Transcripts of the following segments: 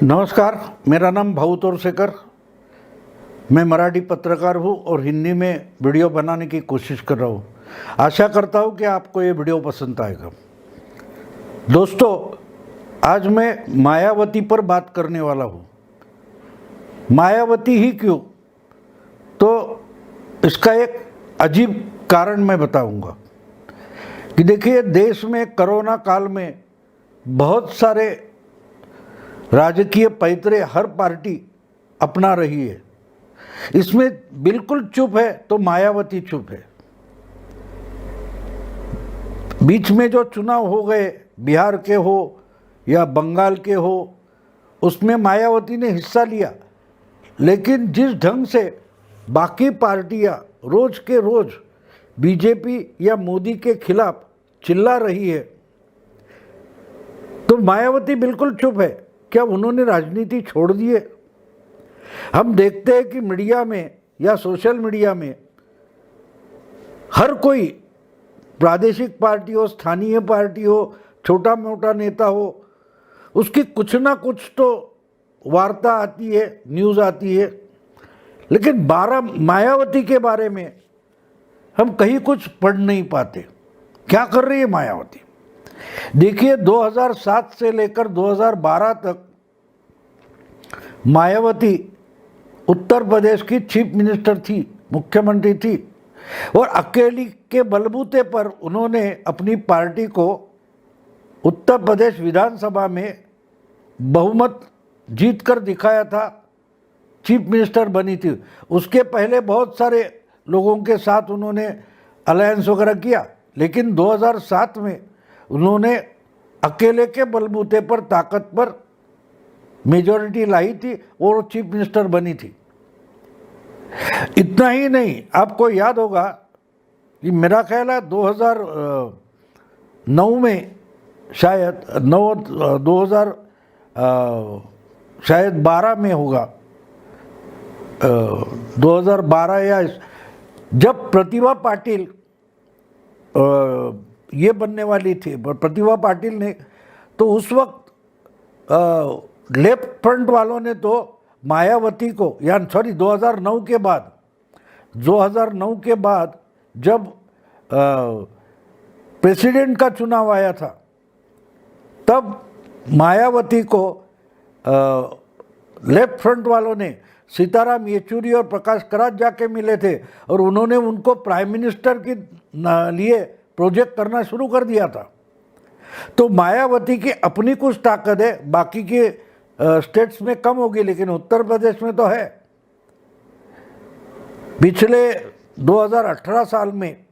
नमस्कार, मेरा नाम भाऊ तोरसेकर। मैं मराठी पत्रकार हूँ और हिंदी में वीडियो बनाने की कोशिश कर रहा हूँ। आशा करता हूँ कि आपको ये वीडियो पसंद आएगा। दोस्तों, आज मैं मायावती पर बात करने वाला हूँ। मायावती ही क्यों, तो इसका एक अजीब कारण मैं बताऊँगा कि देखिए, देश में कोरोना काल में बहुत सारे राजकीय पैतरे हर पार्टी अपना रही है। इसमें बिल्कुल चुप है तो मायावती चुप है। बीच में जो चुनाव हो गए, बिहार के हो या बंगाल के हो, उसमें मायावती ने हिस्सा लिया, लेकिन जिस ढंग से बाकी पार्टियां रोज के रोज बीजेपी या मोदी के खिलाफ चिल्ला रही है, तो मायावती बिल्कुल चुप है। क्या उन्होंने राजनीति छोड़ दी है? हम देखते हैं कि मीडिया में या सोशल मीडिया में हर कोई, प्रादेशिक पार्टी हो, स्थानीय पार्टी हो, छोटा मोटा नेता हो, उसकी कुछ ना कुछ तो वार्ता आती है, न्यूज़ आती है, लेकिन मायावती के बारे में हम कहीं कुछ पढ़ नहीं पाते। क्या कर रही है मायावती? देखिए, 2007 से लेकर 2012 तक मायावती उत्तर प्रदेश की चीफ मिनिस्टर थी, मुख्यमंत्री थी, और अकेली के बलबूते पर उन्होंने अपनी पार्टी को उत्तर प्रदेश विधानसभा में बहुमत जीत कर दिखाया था, चीफ मिनिस्टर बनी थी। उसके पहले बहुत सारे लोगों के साथ उन्होंने अलायंस वगैरह किया, लेकिन 2007 में उन्होंने अकेले के बलबूते पर, ताकत पर मेजॉरिटी लाई थी और चीफ मिनिस्टर बनी थी। इतना ही नहीं, आपको याद होगा कि मेरा ख्याल है 2009 में शायद 12 में होगा, 2012 या जब प्रतिभा पाटिल ये बनने वाली थी, प्रतिभा पाटिल ने, तो उस वक्त लेफ्ट फ्रंट वालों ने तो मायावती को, या सॉरी 2009 के बाद जब प्रेसिडेंट का चुनाव आया था, तब मायावती को लेफ्ट फ्रंट वालों ने, सीताराम येचुरी और प्रकाश करात जाके मिले थे और उन्होंने उनको प्राइम मिनिस्टर के लिए प्रोजेक्ट करना शुरू कर दिया था। तो मायावती की अपनी कुछ ताकत है, बाकी के स्टेट्स में कम होगी, लेकिन उत्तर प्रदेश में तो है। पिछले 2018 साल में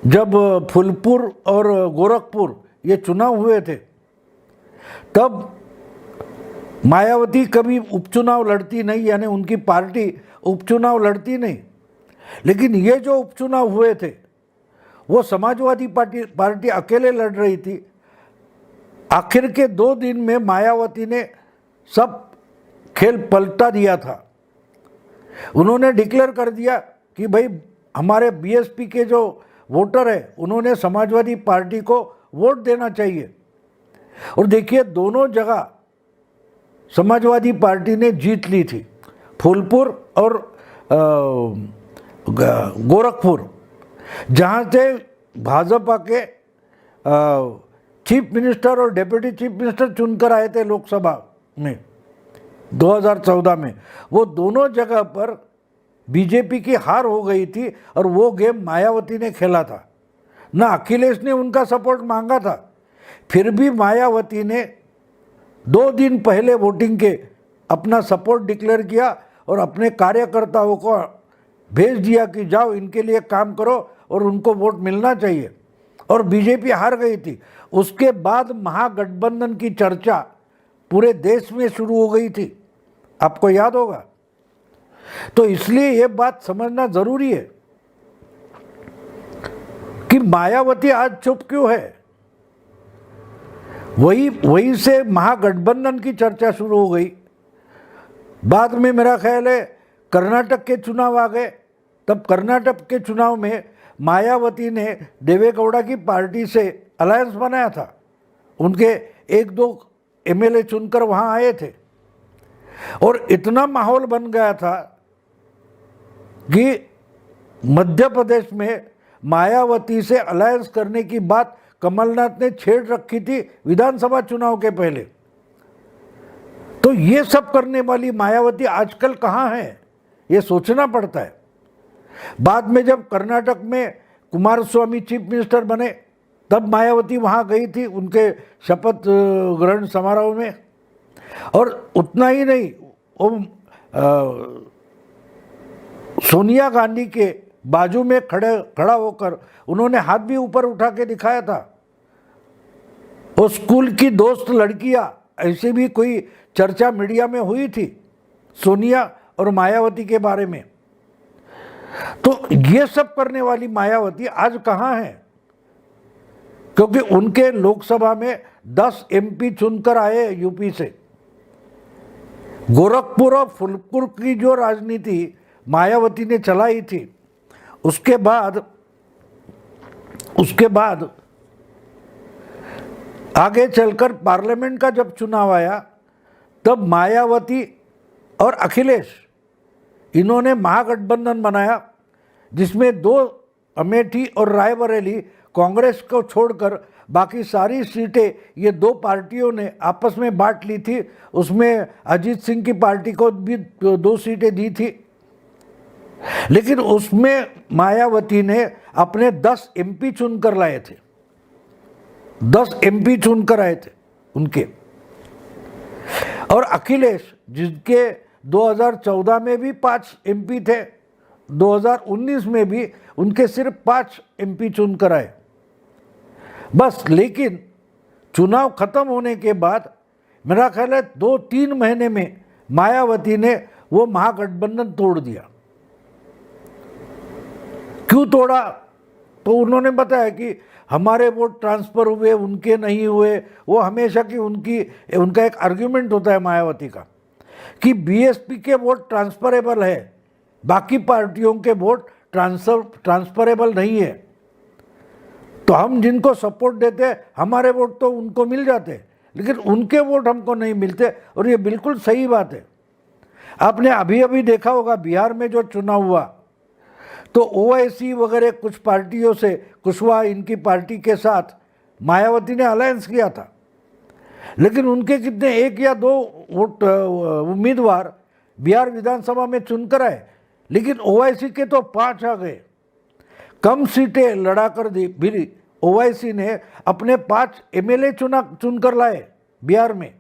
जब फूलपुर और गोरखपुर ये चुनाव हुए थे, तब मायावती कभी उपचुनाव लड़ती नहीं, यानी उनकी पार्टी उपचुनाव लड़ती नहीं, लेकिन ये जो उपचुनाव हुए थे वो समाजवादी पार्टी अकेले लड़ रही थी। आखिर के 2 दिन में मायावती ने सब खेल पलटा दिया था। उन्होंने डिक्लेयर कर दिया कि भाई, हमारे बीएसपी के जो वोटर है उन्होंने समाजवादी पार्टी को वोट देना चाहिए। और देखिए, दोनों जगह समाजवादी पार्टी ने जीत ली थी, फूलपुर और गोरखपुर, जहाँ से भाजपा के चीफ मिनिस्टर और डेप्यूटी चीफ मिनिस्टर चुनकर आए थे लोकसभा में 2014 में। वो दोनों जगह पर बीजेपी की हार हो गई थी और वो गेम मायावती ने खेला था। ना अखिलेश ने उनका सपोर्ट मांगा था, फिर भी मायावती ने 2 दिन पहले वोटिंग के अपना सपोर्ट डिक्लेयर किया और अपने कार्यकर्ताओं को भेज दिया कि जाओ, इनके लिए काम करो और उनको वोट मिलना चाहिए, और बीजेपी हार गई थी। उसके बाद महागठबंधन की चर्चा पूरे देश में शुरू हो गई थी, आपको याद होगा। तो इसलिए ये बात समझना जरूरी है कि मायावती आज चुप क्यों है। वही से महागठबंधन की चर्चा शुरू हो गई। बाद में मेरा ख्याल है कर्नाटक के चुनाव आ गए, तब कर्नाटक के चुनाव में मायावती ने देवेगौड़ा की पार्टी से अलायंस बनाया था। उनके एमएलए चुनकर वहाँ आए थे और इतना माहौल बन गया था कि मध्य प्रदेश में मायावती से अलायंस करने की बात कमलनाथ ने छेड़ रखी थी विधानसभा चुनाव के पहले। तो ये सब करने वाली मायावती आजकल कहाँ है, ये सोचना पड़ता है। बाद में जब कर्नाटक में कुमारस्वामी चीफ मिनिस्टर बने तब मायावती वहाँ गई थी उनके शपथ ग्रहण समारोह में। और उतना ही नहीं, वो सोनिया गांधी के बाजू में खड़ा होकर उन्होंने हाथ भी ऊपर उठा के दिखाया था। वो स्कूल की दोस्त लड़कियां, ऐसे भी कोई चर्चा मीडिया में हुई थी सोनिया और मायावती के बारे में। तो ये सब करने वाली मायावती आज कहाँ है? क्योंकि उनके लोकसभा में 10 एमपी चुनकर आए यूपी से। गोरखपुर और फूलपुर की जो राजनीति मायावती ने चलाई थी, उसके बाद आगे चलकर पार्लियामेंट का जब चुनाव आया तब मायावती और अखिलेश इन्होंने महागठबंधन बनाया, जिसमें 2 अमेठी और रायबरेली कांग्रेस को छोड़कर बाकी सारी सीटें ये 2 पार्टियों ने आपस में बांट ली थी। उसमें अजीत सिंह की पार्टी को भी 2 सीटें दी थी, लेकिन उसमें मायावती ने अपने 10 एमपी चुनकर लाए थे। 10 एमपी चुनकर आए थे उनके। और अखिलेश, जिनके 2014 में भी 5 एमपी थे, 2019 में भी उनके सिर्फ 5 एमपी चुनकर आए बस। लेकिन चुनाव खत्म होने के बाद मेरा ख्याल है 2-3 महीने में मायावती ने वो महागठबंधन तोड़ दिया। क्यों तोड़ा? तो उन्होंने बताया कि हमारे वोट ट्रांसफ़र हुए, उनके नहीं हुए। वो हमेशा की उनका एक आर्ग्यूमेंट होता है मायावती का कि बीएसपी के वोट ट्रांसफरेबल है, बाकी पार्टियों के वोट ट्रांसफरेबल नहीं है। तो हम जिनको सपोर्ट देते हैं हमारे वोट तो उनको मिल जाते, लेकिन उनके वोट हमको नहीं मिलते। और ये बिल्कुल सही बात है। आपने अभी अभी देखा होगा बिहार में जो चुनाव हुआ, तो ओवैसी वगैरह कुछ पार्टियों से, कुशवाहा इनकी पार्टी के साथ मायावती ने अलायंस किया था, लेकिन उनके कितने 1 या 2 वोट उम्मीदवार बिहार विधानसभा में चुनकर आए, लेकिन ओवैसी के तो 5 आ गए। कम सीटें लड़ाकर भी ओवैसी ने अपने 5 एमएलए चुनकर लाए बिहार में,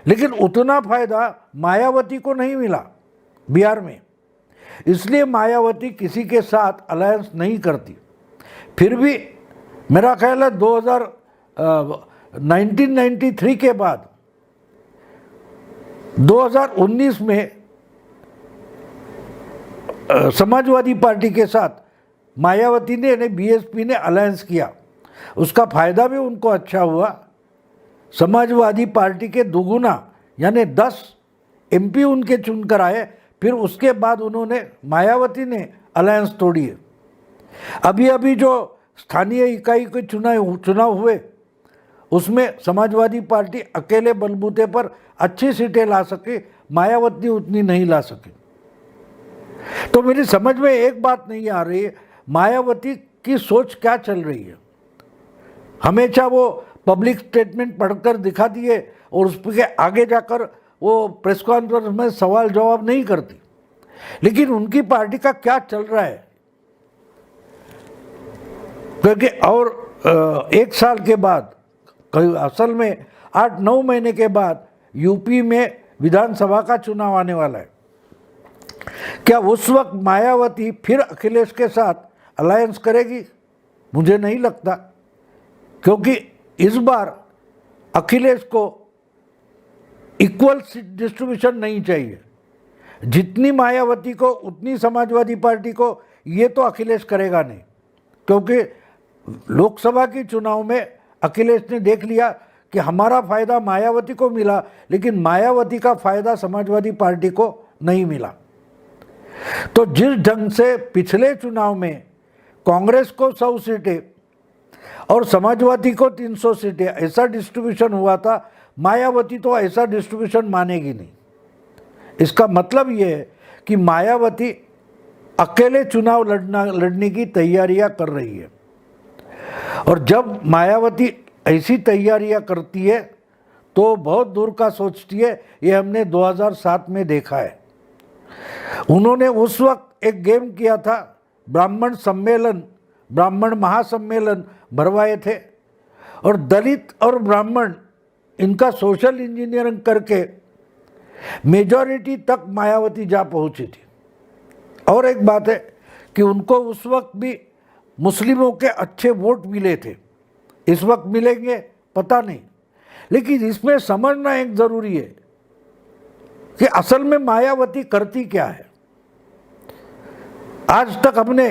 लेकिन उतना फायदा मायावती को नहीं मिला बिहार में। इसलिए मायावती किसी के साथ अलायंस नहीं करती। फिर भी मेरा ख्याल है 1993 के बाद 2019 में समाजवादी पार्टी के साथ मायावती ने बीएसपी ने अलायंस किया। उसका फायदा भी उनको अच्छा हुआ। समाजवादी पार्टी के दुगुना यानी 10 एमपी उनके चुनकर आए। फिर उसके बाद उन्होंने, मायावती ने अलायंस तोड़ी है। अभी अभी जो स्थानीय इकाई के चुनाव हुए उसमें समाजवादी पार्टी अकेले बलबूते पर अच्छी सीटें ला सके, मायावती उतनी नहीं ला सके। तो मेरी समझ में एक बात नहीं आ रही है, मायावती की सोच क्या चल रही है। हमेशा वो पब्लिक स्टेटमेंट पढ़कर दिखा दिए और उसके आगे जाकर वो प्रेस कॉन्फ्रेंस में सवाल जवाब नहीं करती, लेकिन उनकी पार्टी का क्या चल रहा है। क्योंकि और 1 साल के बाद, असल में 8-9 महीने के बाद यूपी में विधानसभा का चुनाव आने वाला है। क्या उस वक्त मायावती फिर अखिलेश के साथ अलायंस करेगी? मुझे नहीं लगता, क्योंकि इस बार अखिलेश को इक्वल डिस्ट्रीब्यूशन नहीं चाहिए। जितनी मायावती को उतनी समाजवादी पार्टी को, ये तो अखिलेश करेगा नहीं, क्योंकि लोकसभा के चुनाव में अखिलेश ने देख लिया कि हमारा फायदा मायावती को मिला, लेकिन मायावती का फायदा समाजवादी पार्टी को नहीं मिला। तो जिस ढंग से पिछले चुनाव में कांग्रेस को 100 सीटें और समाजवादी को 300 सीटें ऐसा डिस्ट्रीब्यूशन हुआ था, मायावती तो ऐसा डिस्ट्रीब्यूशन मानेगी नहीं। इसका मतलब ये है कि मायावती अकेले चुनाव लड़ने की तैयारियां कर रही है। और जब मायावती ऐसी तैयारियां करती है तो बहुत दूर का सोचती है। ये हमने 2007 में देखा है। उन्होंने उस वक्त एक गेम किया था, ब्राह्मण सम्मेलन, ब्राह्मण महासम्मेलन भरवाए थे और दलित और ब्राह्मण इनका सोशल इंजीनियरिंग करके मेजॉरिटी तक मायावती जा पहुंची थी। और एक बात है कि उनको उस वक्त भी मुस्लिमों के अच्छे वोट मिले थे, इस वक्त मिलेंगे पता नहीं। लेकिन इसमें समझना एक ज़रूरी है कि असल में मायावती करती क्या है। आज तक हमने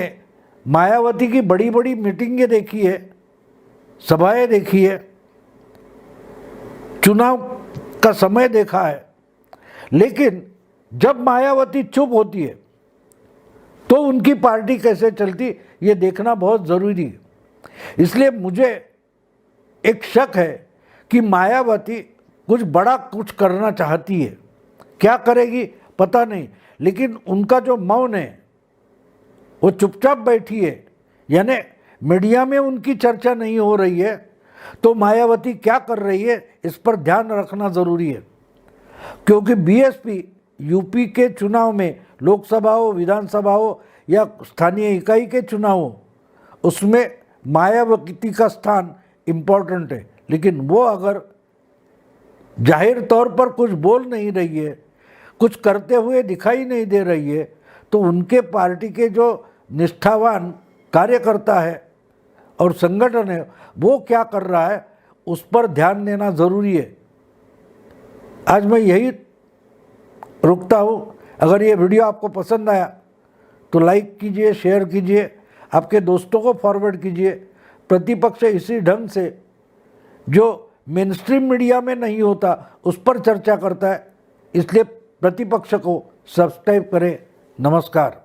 मायावती की बड़ी बड़ी मीटिंगें देखी है, सभाएं देखी है, चुनाव का समय देखा है, लेकिन जब मायावती चुप होती है तो उनकी पार्टी कैसे चलती ये देखना बहुत ज़रूरी है। इसलिए मुझे एक शक है कि मायावती कुछ बड़ा कुछ करना चाहती है। क्या करेगी पता नहीं, लेकिन उनका जो मौन है, वो चुपचाप बैठी है, यानी मीडिया में उनकी चर्चा नहीं हो रही है, तो मायावती क्या कर रही है इस पर ध्यान रखना ज़रूरी है। क्योंकि बीएसपी यूपी के चुनाव में, लोकसभा हो, विधानसभा हो या स्थानीय इकाई के चुनाव हो, उसमें मायावती का स्थान इम्पोर्टेंट है। लेकिन वो अगर जाहिर तौर पर कुछ बोल नहीं रही है, कुछ करते हुए दिखाई नहीं दे रही है, तो उनके पार्टी के जो निष्ठावान कार्यकर्ता है और संगठन है वो क्या कर रहा है उस पर ध्यान देना ज़रूरी है। आज मैं यही रुकता हूँ। अगर ये वीडियो आपको पसंद आया तो लाइक कीजिए, शेयर कीजिए, आपके दोस्तों को फॉरवर्ड कीजिए। प्रतिपक्ष इसी ढंग से जो मेनस्ट्रीम मीडिया में नहीं होता उस पर चर्चा करता है, इसलिए प्रतिपक्ष को सब्सक्राइब करें। नमस्कार।